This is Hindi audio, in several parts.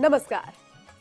नमस्कार।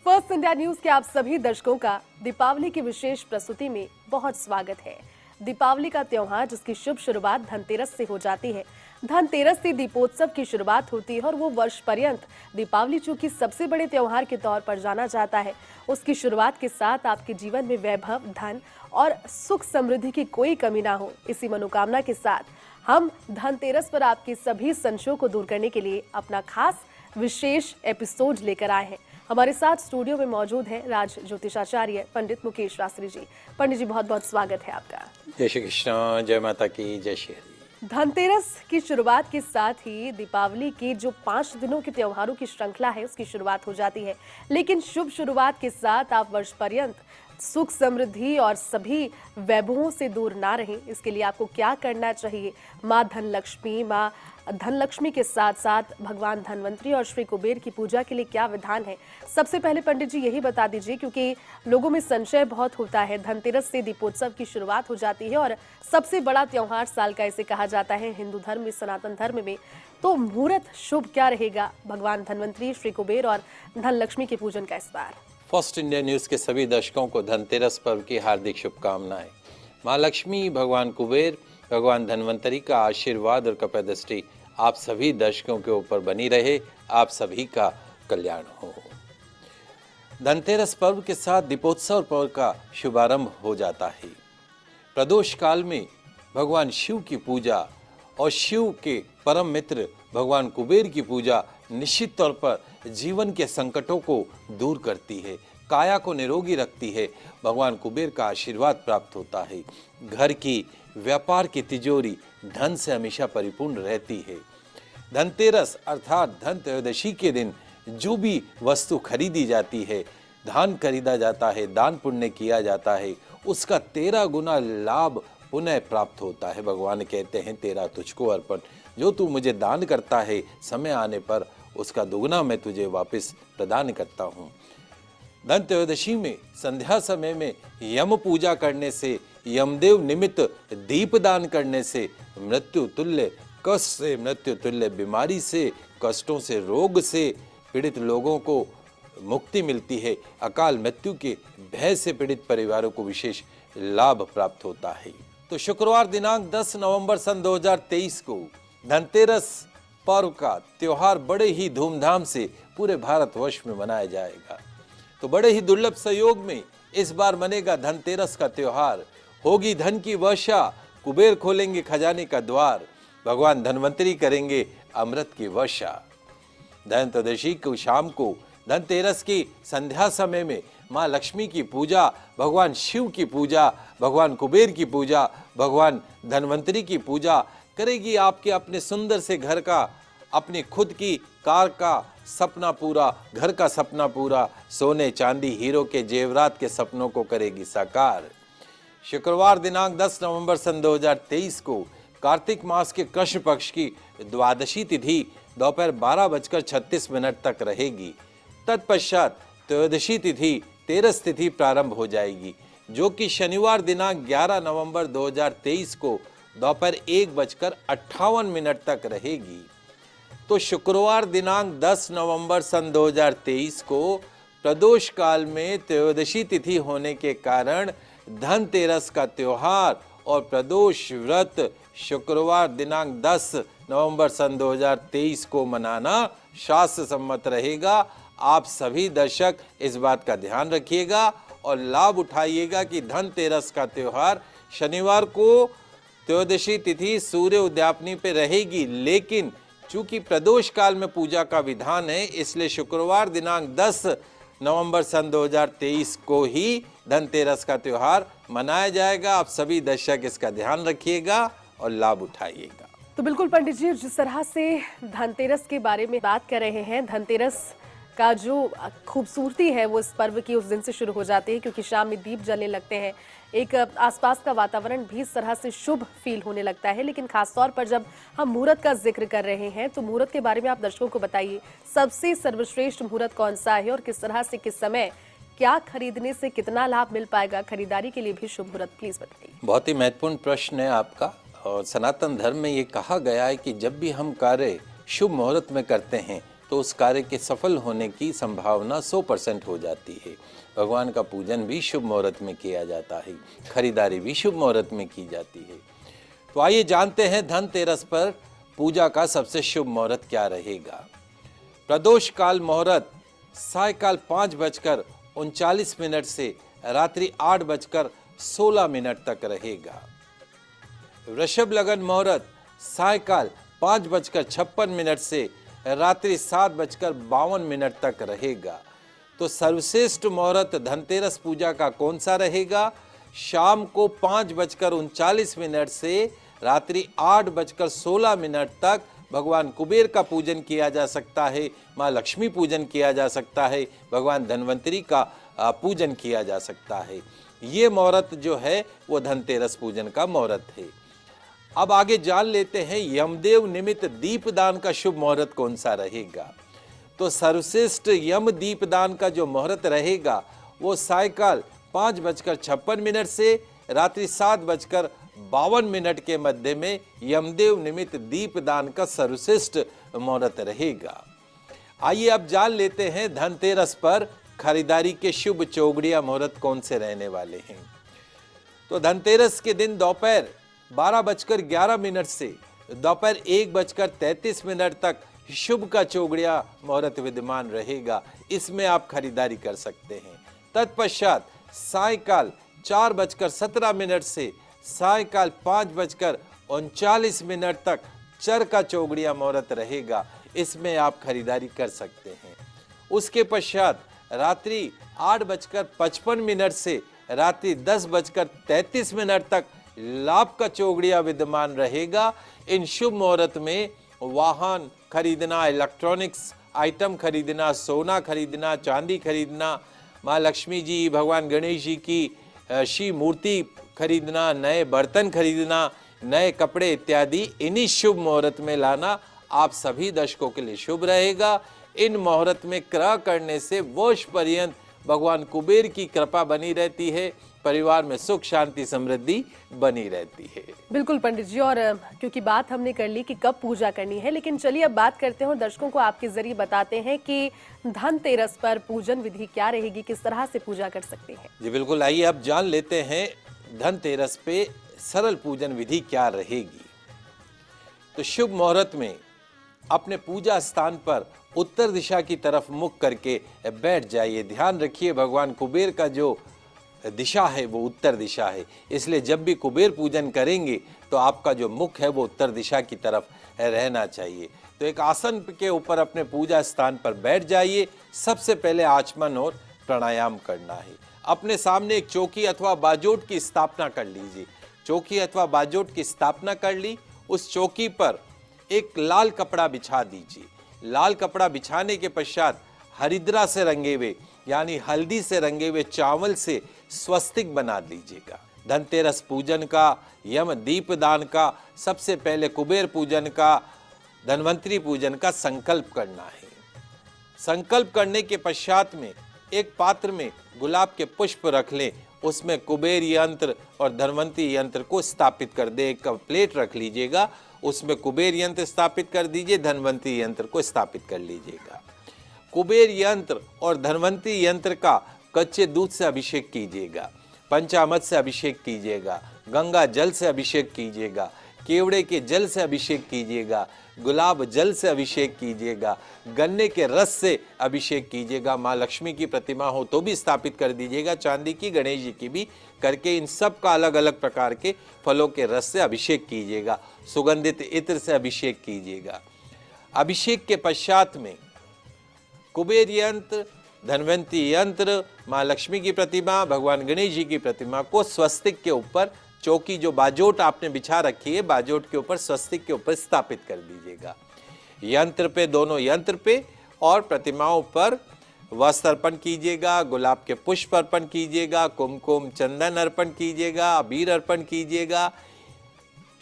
फर्स्ट इंडिया न्यूज के आप सभी दर्शकों का दीपावली की विशेष प्रस्तुति में बहुत स्वागत है। दीपावली का त्योहार जिसकी शुभ शुरुआत धनतेरस से हो जाती है। धनतेरस से दीपोत्सव की शुरुआत होती है और वो वर्ष पर्यंत दीपावली चूंकि सबसे बड़े त्योहार के तौर पर जाना जाता है, उसकी शुरुआत के साथ आपके जीवन में वैभव, धन और सुख समृद्धि की कोई कमी ना हो, इसी मनोकामना के साथ हम धनतेरस पर आपके सभी संशयों को दूर करने के लिए अपना खास विशेष एपिसोड लेकर आए हैं। हमारे साथ स्टूडियो में मौजूद हैं राज ज्योतिषाचार्य पंडित मुकेश शास्त्री जी। पंडित जी, बहुत बहुत स्वागत है आपका। जय श्री कृष्ण, जय माता की, जय श्री हरि। धनतेरस की शुरुआत के साथ ही दीपावली के जो 5 दिनों के त्योहारों की श्रृंखला है उसकी शुरुआत हो जाती है, लेकिन शुभ शुरुआत के साथ आप वर्ष पर्यंत सुख समृद्धि और सभी वैभवों से दूर ना रहें, इसके लिए आपको क्या करना चाहिए? माँ धनलक्ष्मी के साथ साथ भगवान धन्वंतरी और श्री कुबेर की पूजा के लिए क्या विधान है? सबसे पहले पंडित जी यही बता दीजिए, क्योंकि लोगों में संशय बहुत होता है। धनतेरस से दीपोत्सव की शुरुआत हो जाती है और सबसे बड़ा त्योहार साल का इसे कहा जाता है हिंदू धर्म में, सनातन धर्म में। तो मुहूर्त शुभ क्या रहेगा भगवान धन्वंतरी, श्री कुबेर और धनलक्ष्मी के पूजन का इस बार? फर्स्ट इंडिया न्यूज के सभी दर्शकों को धनतेरस पर्व की हार्दिक शुभकामनाएं। माँ लक्ष्मी, भगवान कुबेर, भगवान धन्वंतरी का आशीर्वाद और कृपा दृष्टि आप सभी दर्शकों के ऊपर बनी रहे, आप सभी का कल्याण हो। धनतेरस पर्व के साथ दीपोत्सव पर्व का शुभारंभ हो जाता है। प्रदोष काल में भगवान शिव की पूजा और शिव के परम मित्र भगवान कुबेर की पूजा निश्चित तौर पर जीवन के संकटों को दूर करती है, काया को निरोगी रखती है। भगवान कुबेर का आशीर्वाद प्राप्त होता है। घर की, व्यापार की तिजोरी धन से हमेशा परिपूर्ण रहती है। धनतेरस अर्थात धन त्रयोदशी के दिन जो भी वस्तु खरीदी जाती है, धान खरीदा जाता है, दान पुण्य किया जाता है, उसका 13 गुना लाभ पुनः प्राप्त होता है। भगवान कहते हैं, तेरा तुझको अर्पण, जो तू मुझे दान करता है, समय आने पर उसका दुगना मैं तुझे वापस प्रदान करता हूँ। धन त्रयोदशी में संध्या समय में यम पूजा करने से, यमदेव निमित्त दीप दान करने से मृत्यु तुल्य कष्ट से, मृत्यु तुल्य बीमारी से, कष्टों से, रोग से पीड़ित लोगों को मुक्ति मिलती है। अकाल मृत्यु के भय से पीड़ित परिवारों को विशेष लाभ प्राप्त होता है। तो शुक्रवार दिनांक 10 नवंबर सन 2023 को धनतेरस पर्व का त्योहार बड़े ही धूमधाम से पूरे भारतवर्ष में मनाया जाएगा। तो बड़े ही दुर्लभ संयोग में इस बार मनेगा धनतेरस का त्योहार। होगी धन की वर्षा, कुबेर खोलेंगे खजाने का द्वार, भगवान धन्वंतरी करेंगे अमृत की वर्षा। धन त्रयोदशी को शाम को धनतेरस की संध्या समय में माँ लक्ष्मी की पूजा, भगवान शिव की पूजा, भगवान कुबेर की पूजा, भगवान धन्वंतरी की पूजा करेगी आपके अपने सुंदर से घर का, अपनी खुद की कार का सपना पूरा, घर का सपना पूरा, सोने चांदी हीरो के जेवरात के सपनों को करेगी साकार। शुक्रवार दिनांक 10 नवंबर सन 2023 को कार्तिक मास के कृष्ण पक्ष की द्वादशी तिथि दोपहर 12:36 तक रहेगी। तत्पश्चात त्रयोदशी तिथि तेरस तिथि प्रारंभ हो जाएगी, जो कि शनिवार दिनांक 11 नवंबर 2023 को दोपहर 1:58 तक रहेगी। तो शुक्रवार दिनांक 10 नवंबर सन 2023 को प्रदोष काल में त्रयोदशी तिथि होने के कारण धनतेरस का त्योहार और प्रदोष व्रत शुक्रवार दिनांक 10 नवंबर सन 2023 को मनाना शास्त्र सम्मत रहेगा। आप सभी दर्शक इस बात का ध्यान रखिएगा और लाभ उठाइएगा कि धनतेरस का त्योहार शनिवार को त्रयोदशी तिथि सूर्य उद्यापनी पे रहेगी, लेकिन चूंकि प्रदोष काल में पूजा का विधान है, इसलिए शुक्रवार दिनांक 10 नवंबर सन 2023 को ही धनतेरस का त्योहार मनाया जाएगा। आप सभी दर्शक इसका ध्यान रखिएगा और लाभ उठाइएगा। तो बिल्कुल पंडित जी, जिस तरह से धनतेरस के बारे में बात कर रहे हैं, धनतेरस का जो खूबसूरती है वो इस पर्व की उस दिन से शुरू हो जाती है, क्योंकि शाम में दीप जलने लगते हैं, एक आसपास का वातावरण भी इस तरह से शुभ फील होने लगता है। लेकिन खासतौर पर जब हम मुहूर्त का जिक्र कर रहे हैं, तो मुहूर्त के बारे में आप दर्शकों को बताइए, सबसे सर्वश्रेष्ठ मुहूर्त कौन सा है और किस तरह से, किस समय, क्या खरीदने से कितना लाभ मिल पाएगा? खरीदारी के लिए भी शुभ मुहूर्त प्लीज बताइए। बहुत ही महत्वपूर्ण प्रश्न है आपका। और सनातन धर्म में ये कहा गया है कि जब भी हम कार्य शुभ मुहूर्त में करते हैं तो तो उस कार्य के सफल होने की संभावना 100% हो जाती है। भगवान का पूजन भी शुभ मुहूर्त में किया जाता है, खरीदारी भी शुभ मुहूर्त में की जाती है। तो आइए जानते हैं धनतेरस पर पूजा का सबसे शुभ मुहूर्त क्या रहेगा। प्रदोष काल मुहूर्त सायकाल 5:39 से रात्रि 8:16 तक रहेगा। वृषभ लगन मुहूर्त सायकाल 5:56 से रात्रि 7:52 तक रहेगा। तो सर्वश्रेष्ठ मुहूर्त धनतेरस पूजा का कौन सा रहेगा? शाम को 5:39 से रात्रि 8:16 तक भगवान कुबेर का पूजन किया जा सकता है, माँ लक्ष्मी पूजन किया जा सकता है, भगवान धन्वंतरी का पूजन किया जा सकता है। ये मुहूर्त जो है वो धनतेरस पूजन का मुहूर्त है। अब आगे जान लेते हैं यमदेव निमित्त दीपदान का शुभ मुहूर्त कौन सा रहेगा। तो सर्वश्रेष्ठ यम दीपदान का जो मुहूर्त रहेगा वो सायकाल 5:56 से रात्रि 7:52 के मध्य में यमदेव निमित्त दीपदान का सर्वश्रेष्ठ मुहूर्त रहेगा। आइए अब जान लेते हैं धनतेरस पर खरीदारी के शुभ चौगड़िया मुहूर्त कौन से रहने वाले हैं। तो धनतेरस के दिन दोपहर 12:11 से दोपहर 1:33 तक शुभ का चौगड़िया मुहूर्त विद्यमान रहेगा, इसमें आप खरीदारी कर सकते हैं। तत्पश्चात सायकाल 4:17 से सायकाल 5:39 तक चर का चौगड़िया मुहूर्त रहेगा, इसमें आप खरीदारी कर सकते हैं। उसके पश्चात रात्रि 8:55 से रात्रि 10:33 तक लाभ का चौगड़िया विद्यमान रहेगा। इन शुभ मुहूर्त में वाहन खरीदना, इलेक्ट्रॉनिक्स आइटम खरीदना, सोना खरीदना, चांदी खरीदना, माँ लक्ष्मी जी, भगवान गणेश जी की शिव मूर्ति खरीदना, नए बर्तन खरीदना, नए कपड़े इत्यादि इन्हीं शुभ मुहूर्त में लाना आप सभी दर्शकों के लिए शुभ रहेगा। इन मुहूर्त में क्रय करने से वर्ष पर्यंत भगवान कुबेर की कृपा बनी रहती है, परिवार में सुख शांति समृद्धि बनी रहती है। बिल्कुल पंडित जी, और क्योंकि बात हमने कर ली कि कब पूजा करनी है, लेकिन चलिए अब बात करते हैं और दर्शकों को आपके जरिए बताते हैं कि धनतेरस पर पूजन विधि क्या रहेगी, किस तरह से पूजा कर सकते हैं। जी बिल्कुल, आइए अब जान लेते हैं धनतेरस पे सरल पूजन विधि क्या रहेगी। तो शुभ मुहूर्त में अपने पूजा स्थान पर उत्तर दिशा की तरफ मुख करके बैठ जाइए। ध्यान रखिए भगवान कुबेर का जो दिशा है वो उत्तर दिशा है, इसलिए जब भी कुबेर पूजन करेंगे तो आपका जो मुख है वो उत्तर दिशा की तरफ रहना चाहिए। तो एक आसन के ऊपर अपने पूजा स्थान पर बैठ जाइए। सबसे पहले आचमन और प्राणायाम करना है। अपने सामने एक चौकी अथवा बाजोट की स्थापना कर लीजिए। चौकी अथवा बाजोट की स्थापना कर ली, उस चौकी पर एक लाल कपड़ा बिछा दीजिए। लाल कपड़ा बिछाने के पश्चात हरिद्रा से रंगे हुए यानी हल्दी से रंगे हुए चावल से स्वस्तिक बना दीजिएगा। धनतेरस पूजन का, यम दीपदान का, सबसे पहले कुबेर पूजन का, धन्वंतरी पूजन का संकल्प करना है। संकल्प करने के पश्चात में एक पात्र में गुलाब के पुष्प रख लें, उसमें कुबेर यंत्र और धन्वंतरी यंत्र को स्थापित कर दे। एक प्लेट रख लीजिएगा, उसमें कुबेर यंत्र स्थापित कर दीजिए, धन्वंतरी यंत्र को स्थापित कर लीजिएगा। कुबेर यंत्र और धन्वंतरी यंत्र का कच्चे दूध से अभिषेक कीजिएगा, पंचामृत से अभिषेक कीजिएगा, गंगा जल से अभिषेक कीजिएगा, केवड़े के जल से अभिषेक कीजिएगा, गुलाब जल से अभिषेक कीजिएगा, गन्ने के रस से अभिषेक कीजिएगा। माँ लक्ष्मी की प्रतिमा हो तो भी स्थापित कर दीजिएगा, चांदी की, गणेश जी की भी करके इन सब का अलग अलग प्रकार के फलों के रस से अभिषेक कीजिएगा। सुगंधित इत्र से अभिषेक कीजिएगा। अभिषेक के पश्चात में कुबेर यंत्र, धन्वंतरी यंत्र, माँ लक्ष्मी की प्रतिमा, भगवान गणेश जी की प्रतिमा को स्वस्तिक के ऊपर, चौकी जो बाजोट आपने बिछा रखी है, बाजोट के ऊपर स्वस्तिक के ऊपर स्थापित कर दीजिएगा। यंत्र पे, दोनों यंत्र पे और प्रतिमाओं पर वस्त्र अर्पण कीजिएगा, गुलाब के पुष्प अर्पण कीजिएगा, कुमकुम चंदन अर्पण कीजिएगा, अबीर अर्पण कीजिएगा।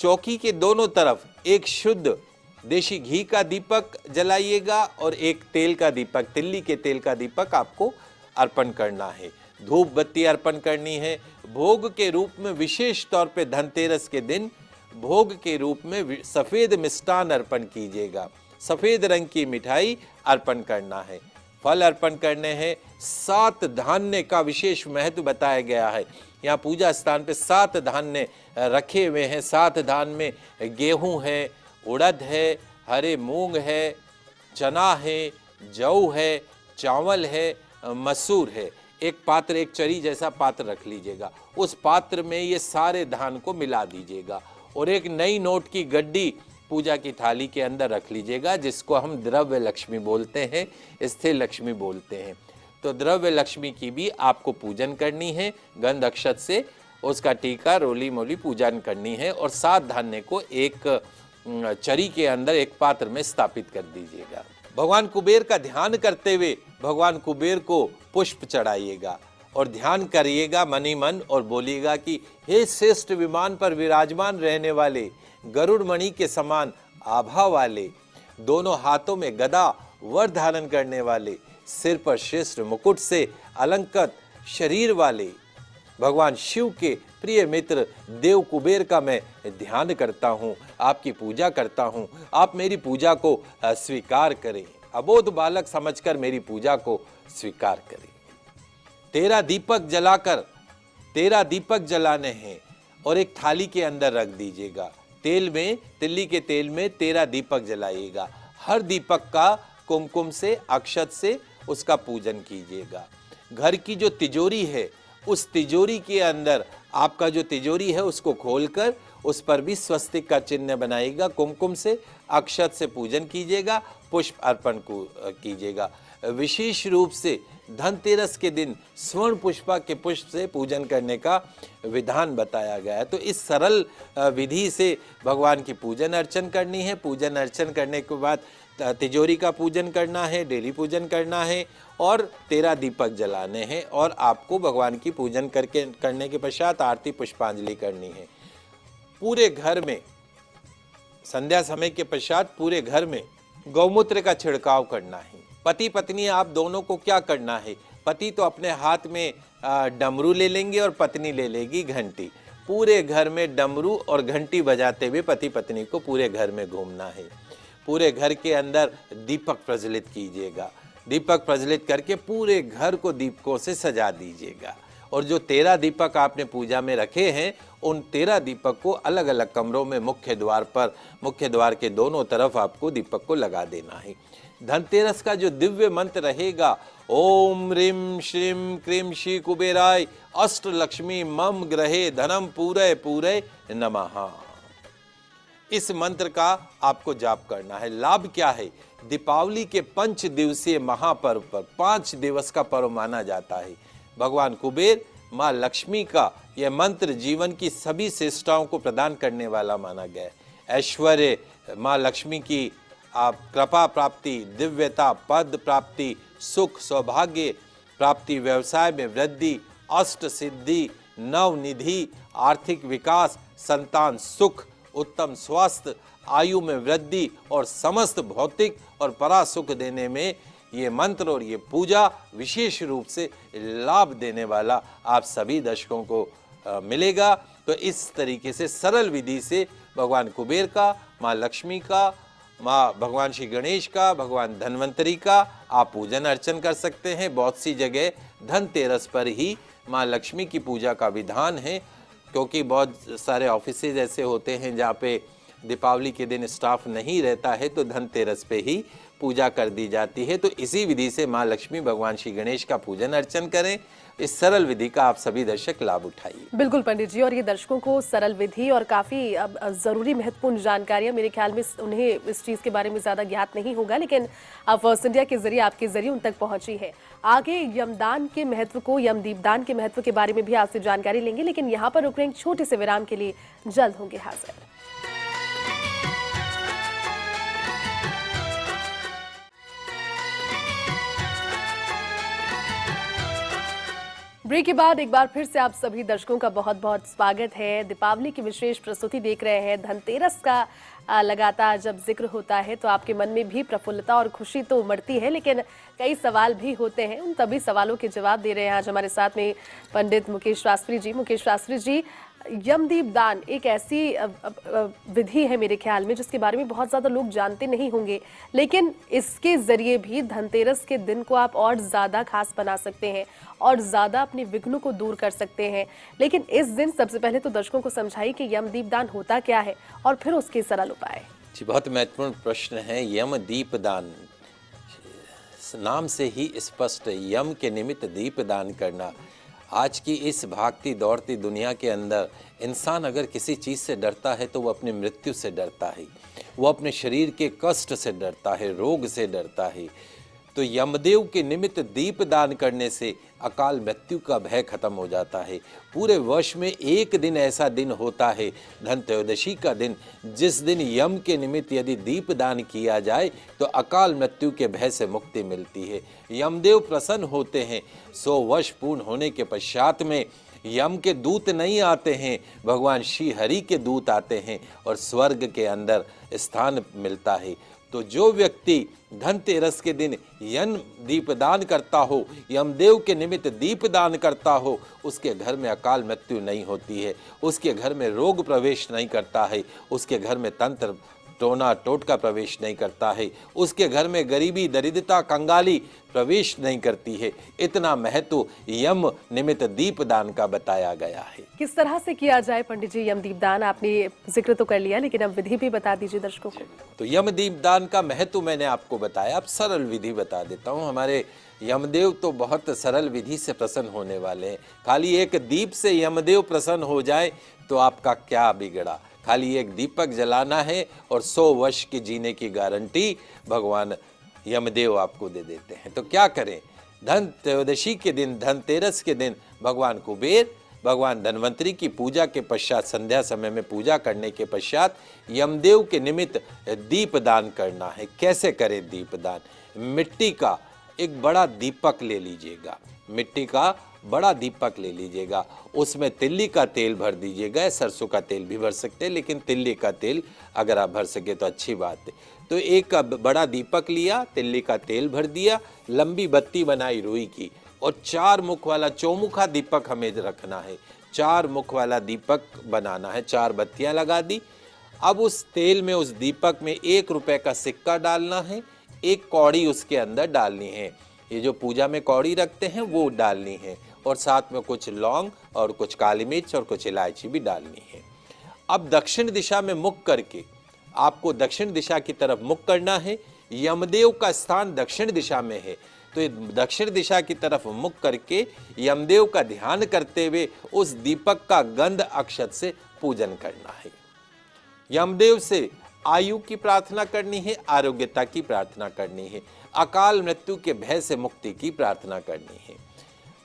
चौकी के दोनों तरफ एक शुद्ध देशी घी का दीपक जलाइएगा और एक तेल का दीपक, तिल्ली के तेल का दीपक आपको अर्पण करना है। धूप बत्ती अर्पण करनी है। भोग के रूप में विशेष तौर पे धनतेरस के दिन भोग के रूप में सफेद मिष्टान अर्पण कीजिएगा। सफेद रंग की मिठाई अर्पण करना है। फल अर्पण करने हैं। 7 धान्य का विशेष महत्व बताया गया है। यहाँ पूजा स्थान पे 7 धान्य रखे हुए हैं। 7 धान्य में गेहूं है, उड़द है, हरे मूंग है, चना है, जौ है, चावल है, मसूर है। एक पात्र, एक चरी जैसा पात्र रख लीजिएगा। उस पात्र में ये सारे धान को मिला दीजिएगा और एक नई नोट की गड्डी पूजा की थाली के अंदर रख लीजिएगा, जिसको हम द्रव्य लक्ष्मी बोलते हैं, स्थिर लक्ष्मी बोलते हैं। तो द्रव्य लक्ष्मी की भी आपको पूजन करनी है। गंध अक्षत से उसका टीका, रोली मोली पूजन करनी है और 7 धान्य को एक चरी के अंदर एक पात्र में स्थापित कर दीजिएगा। भगवान कुबेर का ध्यान करते हुए भगवान कुबेर को पुष्प चढ़ाइएगा और ध्यान करिएगा मनी मन और बोलिएगा कि हे श्रेष्ठ विमान पर विराजमान रहने वाले, गरुड़ मणि के समान आभा वाले, दोनों हाथों में गदा वर धारण करने वाले, सिर पर श्रेष्ठ मुकुट से अलंकृत शरीर वाले भगवान शिव के प्रिय मित्र देव कुबेर का मैं ध्यान करता हूँ, आपकी पूजा करता हूँ। आप मेरी पूजा को स्वीकार करें। अबोध बालक समझकर मेरी पूजा को स्वीकार करें। 13 दीपक जलाने हैं और एक थाली के अंदर रख दीजिएगा। तिल्ली के तेल में 13 दीपक जलाइएगा। हर दीपक का कुमकुम से, अक्षत से उसका पूजन कीजिएगा। घर की जो तिजोरी है, उस तिजोरी के अंदर आपका जो तिजोरी है उसको खोलकर उस पर भी स्वस्तिक का चिन्ह बनाइएगा। कुमकुम से, अक्षत से पूजन कीजिएगा, पुष्प अर्पण कीजिएगा। विशेष रूप से धनतेरस के दिन स्वर्ण पुष्पा के पुष्प से पूजन करने का विधान बताया गया है। तो इस सरल विधि से भगवान की पूजन अर्चन करनी है। पूजन अर्चन करने के बाद तिजोरी का पूजन करना है, डेली पूजन करना है और 13 दीपक जलाने हैं और आपको भगवान की पूजन करने के पश्चात आरती पुष्पांजलि करनी है। पूरे घर में संध्या समय के पश्चात पूरे घर में गौमूत्र का छिड़काव करना है। पति पत्नी आप दोनों को क्या करना है? पति तो अपने हाथ में डमरू ले लेंगे और पत्नी ले लेगी घंटी। पूरे घर में डमरू और घंटी बजाते हुए पति पत्नी को पूरे घर में घूमना है। पूरे घर के अंदर दीपक प्रज्वलित कीजिएगा। दीपक प्रज्वलित करके पूरे घर को दीपकों से सजा दीजिएगा और जो 13 दीपक आपने पूजा में रखे हैं, उन 13 दीपक को अलग अलग कमरों में मुख्य द्वार के दोनों तरफ आपको दीपक को लगा देना है। धनतेरस का जो दिव्य मंत्र रहेगा, ओम ह्रीं श्रीं क्रीं श्री कुबेराय अष्ट लक्ष्मी मम ग्रहे धनम पूरे पूरे नमः। इस मंत्र का आपको जाप करना है। लाभ क्या है? दीपावली के 5 दिवसीय महापर्व पर 5 दिवस का पर्व माना जाता है। भगवान कुबेर, माँ लक्ष्मी का यह मंत्र जीवन की सभी श्रेष्ठताओं को प्रदान करने वाला माना गया है। ऐश्वर्य, माँ लक्ष्मी की आप कृपा प्राप्ति, दिव्यता, पद प्राप्ति, सुख, सौभाग्य प्राप्ति, व्यवसाय में वृद्धि, अष्ट सिद्धि, नवनिधि, आर्थिक विकास, संतान सुख, उत्तम स्वास्थ्य, आयु में वृद्धि और समस्त भौतिक और परा सुख देने में ये मंत्र और ये पूजा विशेष रूप से लाभ देने वाला आप सभी दर्शकों को मिलेगा। तो इस तरीके से सरल विधि से भगवान कुबेर का, माँ लक्ष्मी का, माँ भगवान श्री गणेश का, भगवान धन्वंतरी का आप पूजन अर्चन कर सकते हैं। बहुत सी जगह धनतेरस पर ही माँ लक्ष्मी की पूजा का विधान है, क्योंकि बहुत सारे ऑफिसेज ऐसे होते हैं जहाँ पे दीपावली के दिन स्टाफ नहीं रहता है, तो धनतेरस पे ही पूजा कर दी जाती है। तो इसी विधि से माँ लक्ष्मी, भगवान श्री गणेश का पूजन अर्चन करें। इस सरल विधि का आप सभी दर्शक लाभ उठाइए। बिल्कुल पंडित जी, और ये दर्शकों को सरल विधि और काफी जरूरी महत्वपूर्ण जानकारियां, मेरे ख्याल में उन्हें इस चीज के बारे में ज्यादा ज्ञात नहीं होगा, लेकिन फर्स्ट इंडिया के जरिए, आपके जरिए उन तक पहुंची है। आगे यमदान के महत्व को, यम दीपदान के महत्व के बारे में भी आपसे जानकारी लेंगे, लेकिन यहाँ पर रुक रहे हैं छोटे से विराम के लिए, जल्द होंगे हाजिर। ब्रेक के बाद एक बार फिर से आप सभी दर्शकों का बहुत बहुत स्वागत है। दीपावली की विशेष प्रस्तुति देख रहे हैं। धनतेरस का लगातार जब जिक्र होता है तो आपके मन में भी प्रफुल्लता और खुशी तो उमड़ती है, लेकिन कई सवाल भी होते हैं। उन तभी सवालों के जवाब दे रहे हैं आज हमारे साथ में पंडित मुकेश शास्त्री जी। मुकेश शास्त्री जी, यमदीप दान एक ऐसी विधि है मेरे ख्याल में जिसके बारे में बहुत ज़्यादा लोग जानते नहीं होंगे, लेकिन इसके ज़रिए भी धनतेरस के दिन को आप और ज़्यादा खास बना सकते हैं और ज़्यादा अपने विघ्नों को दूर कर सकते हैं। लेकिन इस दिन सबसे पहले तो दर्शकों को समझाइए कि यमदीप दान होता क्या है और फिर उसके सरल उपाय। जी, बहुत महत्वपूर्ण प्रश्न है। यम दीप दान, नाम से ही स्पष्ट, यम के निमित्त दीप दान करना। आज की इस भागती दौड़ती दुनिया के अंदर इंसान अगर किसी चीज़ से डरता है तो वो अपनी मृत्यु से डरता है, वो अपने शरीर के कष्ट से डरता है, रोग से डरता है। तो यमदेव के निमित्त दीप दान करने से अकाल मृत्यु का भय खत्म हो जाता है। पूरे वर्ष में एक दिन ऐसा दिन होता है, धनत्रयोदशी का दिन, जिस दिन यम के निमित्त यदि दीप दान किया जाए तो अकाल मृत्यु के भय से मुक्ति मिलती है। यमदेव प्रसन्न होते हैं। 100 वर्ष पूर्ण होने के पश्चात में यम के दूत नहीं आते हैं, भगवान श्री हरि के दूत आते हैं और स्वर्ग के अंदर स्थान मिलता है। तो जो व्यक्ति धनतेरस के दिन यम दीपदान करता हो, यमदेव के निमित्त दीपदान करता हो, उसके घर में अकाल मृत्यु नहीं होती है, उसके घर में रोग प्रवेश नहीं करता है, उसके घर में तंत्र टोना टोटका प्रवेश नहीं करता है, उसके घर में गरीबी दरिद्रता कंगाली प्रवेश नहीं करती है। इतना महत्व यम निमित्त दीपदान का बताया गया है। किस तरह से किया जाए पंडित जी यम दीपदान? आपने जिक्र तो कर लिया, लेकिन अब विधि भी बता दीजिए दर्शकों को। तो यम दीपदान का महत्व मैंने आपको बताया, अब सरल विधि बता देता हूँ। हमारे यमदेव तो बहुत सरल विधि से प्रसन्न होने वाले हैं। खाली एक दीप से यमदेव प्रसन्न हो जाए तो आपका क्या बिगड़ा। खाली एक दीपक जलाना है और 100 वर्ष की जीने की गारंटी भगवान यमदेव आपको दे देते हैं। तो क्या करें? धनत्रयोदशी के दिन, धनतेरस के दिन भगवान कुबेर, भगवान धन्वंतरी की पूजा के पश्चात, संध्या समय में पूजा करने के पश्चात यमदेव के निमित्त दीपदान करना है। कैसे करें दीपदान? मिट्टी का एक बड़ा दीपक ले लीजिएगा, मिट्टी का बड़ा दीपक ले लीजिएगा, उसमें तिल्ली का तेल भर दीजिएगा। सरसों का तेल भी भर सकते हैं, लेकिन तिल्ली का तेल अगर आप भर सके तो अच्छी बात है। तो एक बड़ा दीपक लिया, तिल्ली का तेल भर दिया, लंबी बत्ती बनाई रुई की, और 4 मुख वाला चौमुखा दीपक हमें रखना है। 4 मुख वाला दीपक बनाना है, 4 बत्तियां लगा दी। अब उस तेल में, उस दीपक में 1 रुपए का सिक्का डालना है, 1 कौड़ी उसके अंदर डालनी है। ये जो पूजा में कौड़ी रखते हैं वो डालनी है, और साथ में कुछ लौंग और कुछ काली मिर्च और कुछ इलायची भी डालनी है। अब दक्षिण दिशा में मुख करके, आपको दक्षिण दिशा की तरफ मुख करना है। यमदेव का स्थान दक्षिण दिशा में है, तो दक्षिण दिशा की तरफ मुख करके यमदेव का ध्यान करते हुए उस दीपक का गंध अक्षत से पूजन करना है। यमदेव से आयु की प्रार्थना करनी है, आरोग्यता की प्रार्थना करनी है, अकाल मृत्यु के भय से मुक्ति की प्रार्थना करनी है।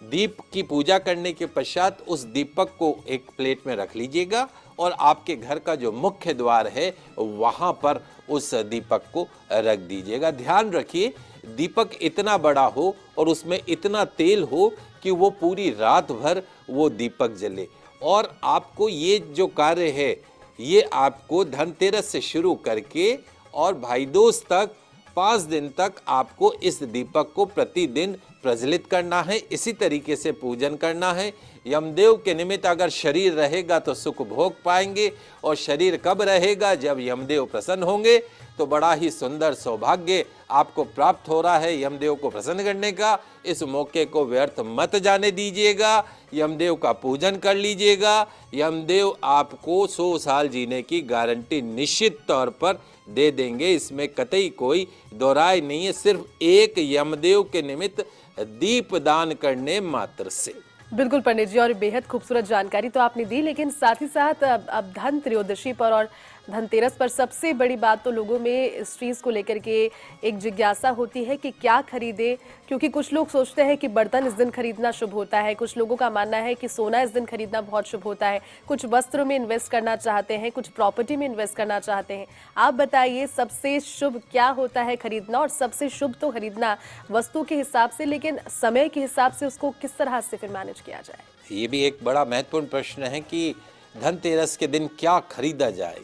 दीप की पूजा करने के पश्चात उस दीपक को एक प्लेट में रख लीजिएगा, और आपके घर का जो मुख्य द्वार है वहां पर उस दीपक को रख दीजिएगा। ध्यान रखिए, दीपक इतना बड़ा हो और उसमें इतना तेल हो कि वो पूरी रात भर वो दीपक जले। और आपको ये जो कार्य है, ये आपको धनतेरस से शुरू करके और भाई दूज तक 5 दिन तक आपको इस दीपक को प्रतिदिन प्रज्वलित करना है। इसी तरीके से पूजन करना है। यमदेव के निमित्त अगर शरीर रहेगा तो सुख भोग पाएंगे, और शरीर कब रहेगा? जब यमदेव प्रसन्न होंगे। तो बड़ा ही सुंदर सौभाग्य आपको प्राप्त हो रहा है यमदेव को प्रसन्न करने का। इस मौके को व्यर्थ मत जाने दीजिएगा, यमदेव का पूजन कर लीजिएगा। यमदेव आपको 100 साल जीने की गारंटी निश्चित तौर पर दे देंगे, इसमें कतई कोई दो राय नहीं है। सिर्फ एक यमदेव के निमित्त दीप दान करने मात्र से। बिल्कुल पंडित जी, और बेहद खूबसूरत जानकारी तो आपने दी, लेकिन साथ ही साथ अब धन त्रयोदशी पर और धनतेरस पर सबसे बड़ी बात तो लोगों में इस चीज़ को लेकर के एक जिज्ञासा होती है कि क्या खरीदे, क्योंकि कुछ लोग सोचते हैं कि बर्तन इस दिन खरीदना शुभ होता है, कुछ लोगों का मानना है कि सोना इस दिन खरीदना बहुत शुभ होता है, कुछ वस्त्रों में इन्वेस्ट करना चाहते हैं, कुछ प्रॉपर्टी में इन्वेस्ट करना चाहते हैं। आप बताइए सबसे शुभ क्या होता है खरीदना? और सबसे शुभ तो खरीदना वस्तु के हिसाब से, लेकिन समय के हिसाब से उसको किस तरह से फिर मैनेज किया जाए? ये भी एक बड़ा महत्वपूर्ण प्रश्न है कि धनतेरस के दिन क्या खरीदा जाए।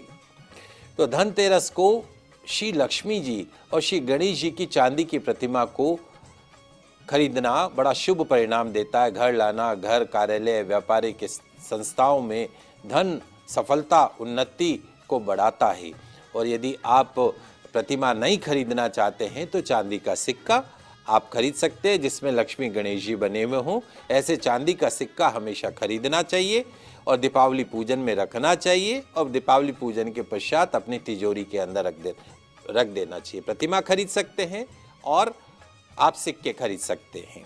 तो धनतेरस को श्री लक्ष्मी जी और श्री गणेश जी की चांदी की प्रतिमा को खरीदना बड़ा शुभ परिणाम देता है। घर लाना, घर, कार्यालय, व्यापारिक संस्थाओं में धन, सफलता, उन्नति को बढ़ाता है। और यदि आप प्रतिमा नहीं खरीदना चाहते हैं तो चांदी का सिक्का आप खरीद सकते हैं जिसमें लक्ष्मी गणेश जी बने हुए हों। ऐसे चांदी का सिक्का हमेशा खरीदना चाहिए और दीपावली पूजन में रखना चाहिए और दीपावली पूजन के पश्चात अपनी तिजोरी के अंदर रख देना चाहिए। प्रतिमा खरीद सकते हैं और आप सिक्के खरीद सकते हैं।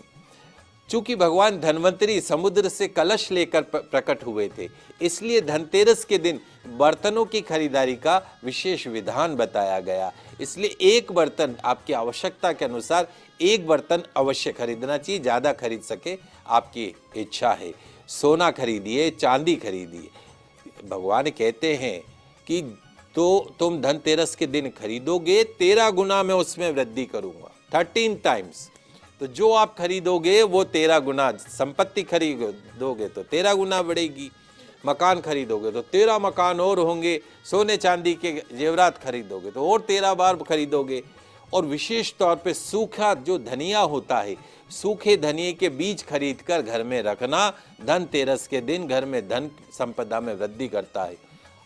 चूंकि भगवान धन्वंतरी समुद्र से कलश लेकर प्रकट हुए थे, इसलिए धनतेरस के दिन बर्तनों की खरीदारी का विशेष विधान बताया गया। इसलिए एक बर्तन, आपकी आवश्यकता के अनुसार एक बर्तन अवश्य खरीदना चाहिए, ज़्यादा खरीद सके आपकी इच्छा है। सोना खरीदिए, चांदी खरीदिए। भगवान कहते हैं कि तो तुम धनतेरस के दिन खरीदोगे 13 गुना मैं उसमें वृद्धि करूँगा, 13 टाइम्स। तो जो आप खरीदोगे वो 13 गुना, संपत्ति खरीदोगे तो 13 गुना बढ़ेगी, मकान खरीदोगे तो 13 मकान और होंगे, सोने चांदी के जेवरात खरीदोगे तो और 13 बार खरीदोगे। और विशेष तौर पे सूखा जो धनिया होता है, सूखे धनिये के बीज खरीदकर घर में रखना धनतेरस के दिन घर में धन संपदा में वृद्धि करता है।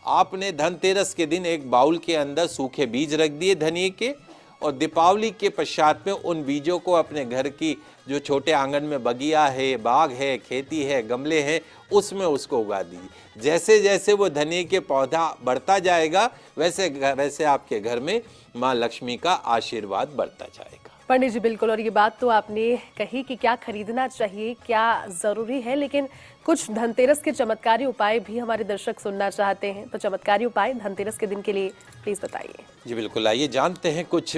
आपने धनतेरस के दिन एक बाउल के अंदर सूखे बीज रख दिए धनिये के, और दीपावली के पश्चात में उन बीजों को अपने घर की जो छोटे आंगन में बगिया है, बाग है, खेती है, गमले हैं, उसमें उसको उगा दीजिए। जैसे जैसे वो धनिये के पौधा बढ़ता जाएगा वैसे वैसे आपके घर में माँ लक्ष्मी का आशीर्वाद बढ़ता जाएगा। पंडित जी बिल्कुल, और ये बात तो आपने कही कि क्या खरीदना चाहिए, क्या जरूरी है, लेकिन कुछ धनतेरस के चमत्कारी उपाय भी हमारे दर्शक सुनना चाहते हैं। तो चमत्कारी उपाय धनतेरस के दिन के लिए प्लीज बताइए। जी बिल्कुल, आइए जानते हैं कुछ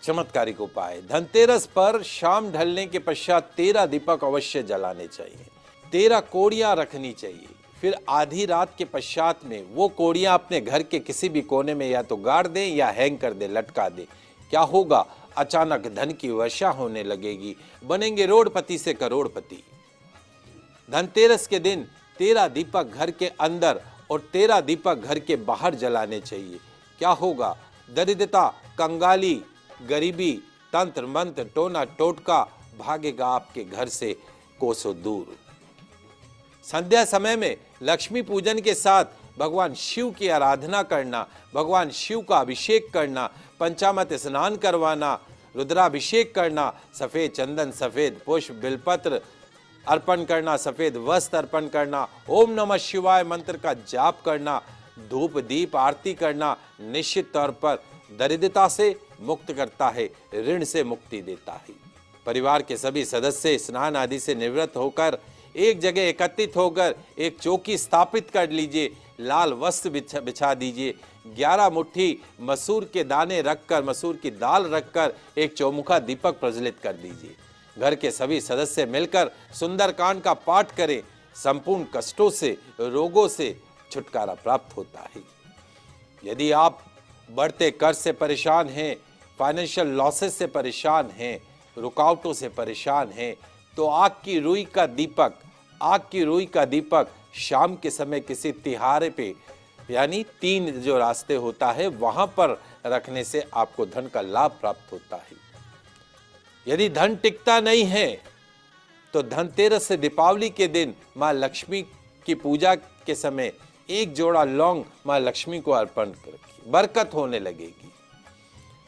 चमत्कारिक उपाय। धनतेरस पर शाम ढलने के पश्चात 13 दीपक अवश्य जलाने चाहिए, 13 कोड़ियां रखनी चाहिए। फिर आधी रात के पश्चात में वो कोड़ियां अपने घर के किसी भी कोने में या तो गाड़ दें या हैंग कर दें, लटका दें। क्या होगा? अचानक धन की वर्षा होने लगेगी, बनेंगे रोडपति से करोड़पति। धनतेरस के दिन 13 दीपक घर के अंदर और 13 दीपक घर के बाहर जलाने चाहिए। क्या होगा? दरिद्रता, कंगाली, गरीबी, तंत्र मंत्र, टोना टोटका भागेगा आपके घर से कोसों दूर। संध्या समय में लक्ष्मी पूजन के साथ भगवान शिव की आराधना करना, भगवान शिव का अभिषेक करना, पंचामृत स्नान करवाना, रुद्राभिषेक करना, सफेद चंदन, सफेद पुष्प, बिलपत्र अर्पण करना, सफेद वस्त्र अर्पण करना, ओम नमः शिवाय मंत्र का जाप करना, धूप दीप आरती करना निश्चित तौर पर दरिद्रता से मुक्त करता है, ऋण से मुक्ति देता है। परिवार के सभी सदस्य स्नान आदि से निवृत्त होकर एक जगह एकत्रित होकर एक चौकी स्थापित कर लीजिए, लाल वस्त्र बिछा दीजिए, 11 मुट्ठी मसूर के दाने रखकर, मसूर की दाल रखकर एक चौमुखा दीपक प्रज्वलित कर दीजिए। घर के सभी सदस्य मिलकर सुंदरकांड का पाठ करें, संपूर्ण कष्टों से, रोगों से छुटकारा प्राप्त होता है। यदि आप बढ़ते कर्ज से परेशान हैं, फाइनेंशियल लॉसेस से परेशान हैं, रुकावटों से परेशान हैं, तो आग की रुई का दीपक शाम के समय किसी तिहारे पे, यानी 3 जो रास्ते होता है वहां पर रखने से आपको धन का लाभ प्राप्त होता है। यदि धन टिकता नहीं है तो धनतेरस से दीपावली के दिन माँ लक्ष्मी की पूजा के समय एक जोड़ा लौंग माँ लक्ष्मी को अर्पण करें, बरकत होने लगेगी।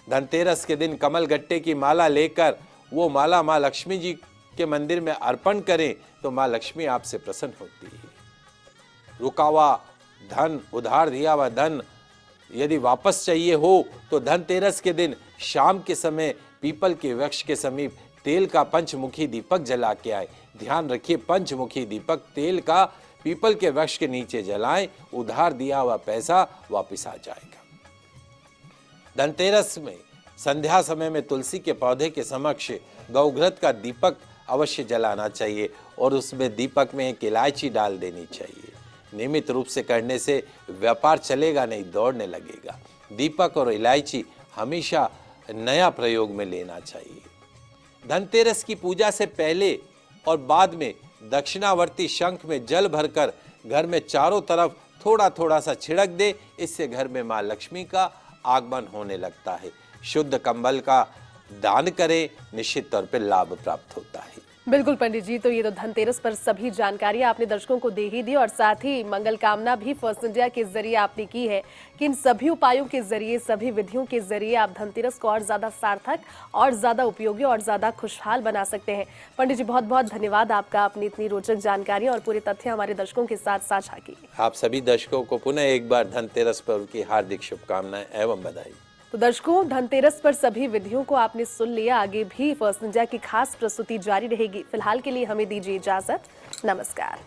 धनतेरस के दिन कमल गट्टे की माला लेकर वो माला माँ लक्ष्मी जी के मंदिर में अर्पण करें तो माँ लक्ष्मी आपसे प्रसन्न होती है। रुका हुआ धन, उधार दिया हुआ धन यदि वापस चाहिए हो तो धनतेरस के दिन शाम के समय पीपल के वृक्ष के समीप तेल का पंचमुखी दीपक जला के आए। ध्यान रखिए, पंचमुखी दीपक तेल का पीपल के वृक्ष के नीचे जलाएं, उधार दिया हुआ पैसा वापस आ जाएगा। धनतेरस में संध्या समय में तुलसी के पौधे के समक्ष गौघृत का दीपक अवश्य जलाना चाहिए और उसमें दीपक में एक इलायची डाल देनी चाहिए। नियमित रूप से करने से व्यापार चलेगा नहीं, दौड़ने लगेगा। दीपक और इलायची हमेशा नया प्रयोग में लेना चाहिए। धनतेरस की पूजा से पहले और बाद में दक्षिणावर्ती शंख में जल भरकर घर में चारों तरफ थोड़ा थोड़ा सा छिड़क दे, इससे घर में माँ लक्ष्मी का आगमन होने लगता है। शुद्ध कंबल का दान करें, निश्चित तौर पर लाभ प्राप्त होता है। बिल्कुल पंडित जी, तो ये तो धनतेरस पर सभी जानकारी आपने दर्शकों को दे ही दी और साथ ही मंगल कामना भी फर्स्ट इंडिया के जरिए आपने की है कि इन सभी उपायों के जरिए, सभी विधियों के जरिए आप धनतेरस को और ज्यादा सार्थक और ज्यादा उपयोगी और ज्यादा खुशहाल बना सकते हैं। पंडित जी, बहुत बहुत धन्यवाद आपका, अपनी इतनी रोचक जानकारी और पूरे तथ्य हमारे दर्शकों के साथ साझा की। आप सभी दर्शकों को पुनः एक बार धनतेरस पर्व की हार्दिक शुभकामनाएं एवं बधाई। तो दर्शकों, धनतेरस पर सभी विधियों को आपने सुन लिया। आगे भी फर्स्ट इंडिया की खास प्रस्तुति जारी रहेगी। फिलहाल के लिए हमें दीजिए इजाजत। नमस्कार।